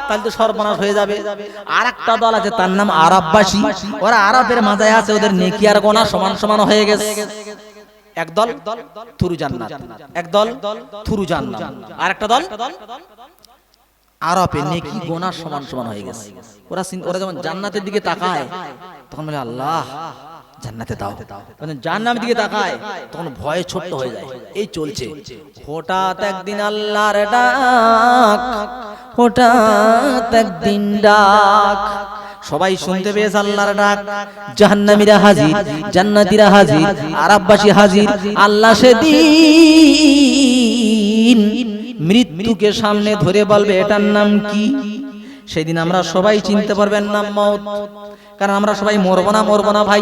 তাহলে তো সর্বনাশ হয়ে যাবে। আর একটা দল আছে তার নাম আরববাসী, ওরা আরবের মাঝে আছে, ওদের নেকি আর গোনা সমান সমান হয়ে গেছে। একদল থুরু জান্নাত, একদল থুরু জান্নাত, আর একটা দল আরবে নেকি গোনা সমান সমান হয়ে গেছে। ওরা যখন জান্নাতের দিকে তাকায় তখন বলে আল্লাহ জান্নাতে দাও, জান্নাতের দিকে তাকায় তখন ভয়ে ছোট্ট হয়ে যায়। এই চলছে। হঠাৎ একদিন আল্লাহর ডাক, হঠাৎ একদিন ডাক, সবাই শুনতে পেয়েছে আল্লাহর ডাক। জাহান্নামীরা হাজির, জান্নাতীরা হাজির, আরববাসী হাজির। আল্লাহ সেদিন মৃত্যুকে সামনে ধরে বলবে এটার নাম কি? সেদিন আমরা সবাই চিনতে পারবেন নাম মওত। কারণ আমরা সবাই মরবো না ভাই,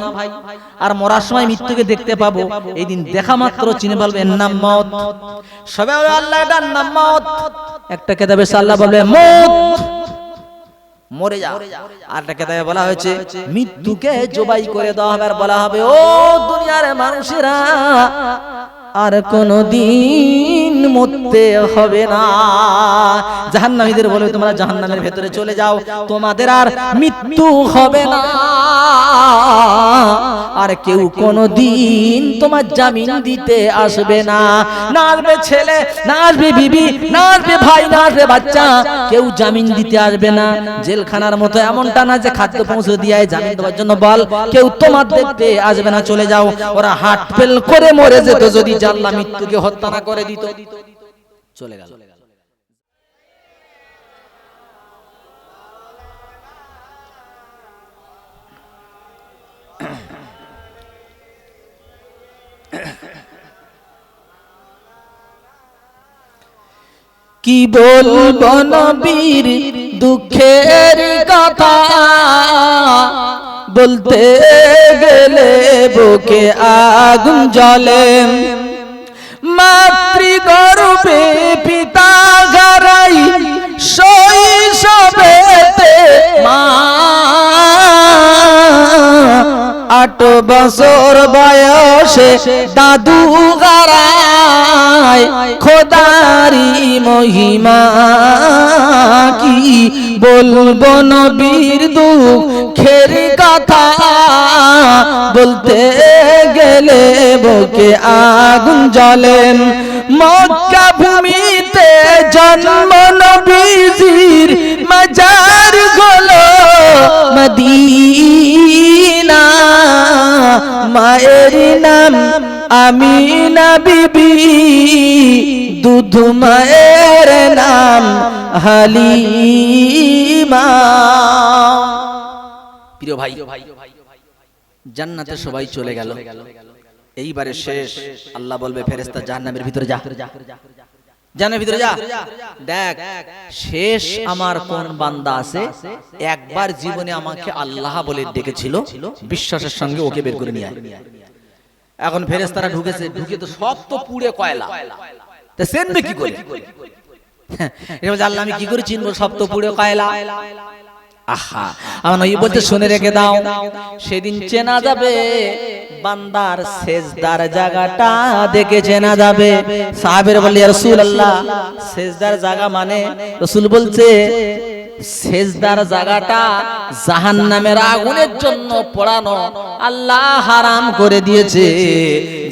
আর মরার সময় মৃত্যুকে দেখতে পাবো। এই দিন দেখা মাত্র চিনে বলবে এর নাম মওত। সবাই বলে আল্লাহ এটার নাম মওত। একটা কেতাবে আল্লাহ বলবে মওত, মরে যাও। আর একটা কেতাবে বলা হয়েছে মৃত্যুকে জবাই করে দেওয়া হবে, আর বলা হবে ও দুনিয়ার মানুষেরা আর কোনদিন মরতে হবে না। জাহান্নামীদের বলবে তোমরা জাহান্নামের ভেতরে চলে যাও, তোমাদের আর মৃত্যু হবে না, আর কেউ কোনদিন তোমার জামিন দিতে আসবে না। না আসবে ছেলে, না আসবে বিবি, না আসবে ভাই, না আসবে বাচ্চা, কেউ জামিন দিতে আসবে না। জেলখানার মতো এমনটা না যে খাদ্য পৌঁছে দিয়ে জামিন দেওয়ার জন্য বল, কেউ তোমার দেখতে আসবে না, চলে যাও। ওরা হার্ট ফেল করে মরে যেত যদি আল্লাহ মৃত্যুকে হত্যা না করে দিত। চলে গেল। কি বলবো নবীর দুঃখের কথা, বলতে গেলে বুকে আগুন জ্বলে। মাতৃগর্ভে পিতা হারাই শৈশবেতে মা, 8 বছর বয়সে দাদু হারায়। খোদারি মহিমা কি বলবো নবীর দুঃখের কথা, বলতে গেলে বুকে আগুন জ্বলে। মক্কা ভূমিতে জন্ম নবীজির, মাজার হলো মদিনা। মায়ের নাম আমিনা বিবি, দুধ মায়ের নাম হালিমা। প্রিয় ভাই, জান্নাতে সবাই চলে গেল, এইবারে শেষ। আল্লাহ বলবে ফেরেশতা জাহান্নামের ভিতরে যা, জান্নাতের ভিতরে যা, দেখ শেষ আমার কোন বান্দা আছে একবার জীবনে আমাকে আল্লাহ বলে ডেকেছিল, বিশ্বাসের সঙ্গে ওকে বের করে নিয়ে আয়। এখন ফেরেশতারা ঢুকেছে, ঢুকে তো সব তো পুড়ে কয়লা, তা চিনবে কি করে? আল্লাহ আমি কি করে চিনবো, সব তো পুড়ে কয়লা। আহা, আমার নবী বলতে শুনে রেখে দাও, সেদিন চেনা যাবে বান্দার সেজদার জায়গাটা দেখে চেনা যাবে। সাহাবীরা বললেন ইয়া রাসূলুল্লাহ সেজদার জায়গা মানে? রাসূল বলছে সেজদার জায়গাটা জাহান্নামের আগুনের জন্য পোড়ানো আল্লাহ হারাম করে দিয়েছে।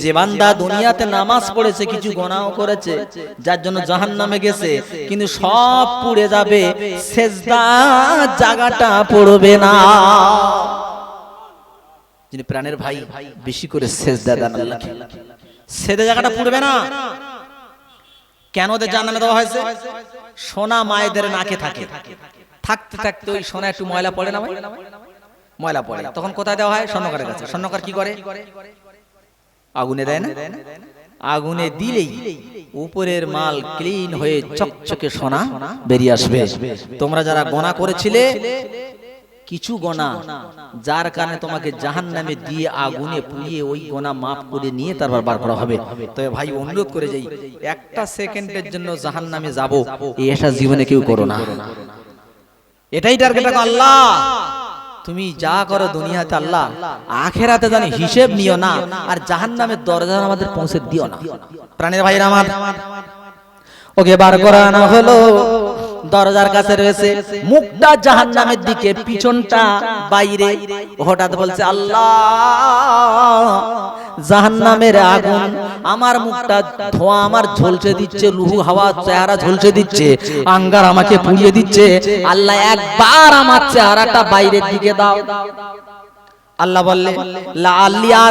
যে বান্দা দুনিয়াতে নামাজ পড়েছে, কিছু গুনাহ করেছে, যার জন্য জাহান্নামে গেছে, কিন্তু সব পুড়ে যাবে, সেজদার জায়গাটা পড়বে না। যিনি প্রাণের ভাই বেশি করে সেজদা দেন আল্লাহকে, সেজদা জায়গাটা পড়বে না। কেন ওদের জাহান্নামে দেওয়া হয়েছে? সোনা মায়েদের নাকে থাকে, থাকতে থাকতে ওই সোনা একটু ময়লা পড়ে না, ময়লা পড়ে, তখন কোথায় দেওয়া হয়? স্বর্ণকারের কাছে। স্বর্ণকার কি করে? আগুনে দেয় না, আগুনে দিলেই উপরের মাল ক্লিন হয়ে চকচকে সোনা বেরিয়ে আসবে। তোমরা যারা গোনা করেছিলে, কিছু গোনা যার কারণে তোমাকে জাহান্নামে দিয়ে আগুনে পুড়িয়ে ওই গোনা মাফ করে নিয়ে তারপর বার করা হবে। তবে ভাই অনুরোধ করে যাই, একটা সেকেন্ডের জন্য জাহান্নামে যাব এই আশা জীবনে কেউ করো না। এটাই টার্গেট রাখো, আল্লাহ তুমি যা করো দুনিয়াতে আল্লাহ আখেরাতে জানি হিসেব নিও না, আর জাহান্নামের দরজা আমাদের পৌঁছে দিও না। প্রাণের ভাইরা আমার, ওকে বার করা না হলো, দরজার কাছে রয়েছে, মুখটা জাহান্নামের দিকে, পিছনটা বাইরে। হঠাৎ বলছে, আল্লাহ, জাহান্নামের আগুন আমার মুখটা ধোঁয়া আমার ঝলসে দিচ্ছে, লুহু হাওয়া চেহারা ঝলসে দিচ্ছে, আঙ্গার আমাকে পুড়িয়ে দিচ্ছে। আল্লাহ একবার আমার চেহারাটা বাইরের দিকে দাও। আল্লাহ বললে, লা আলিয়া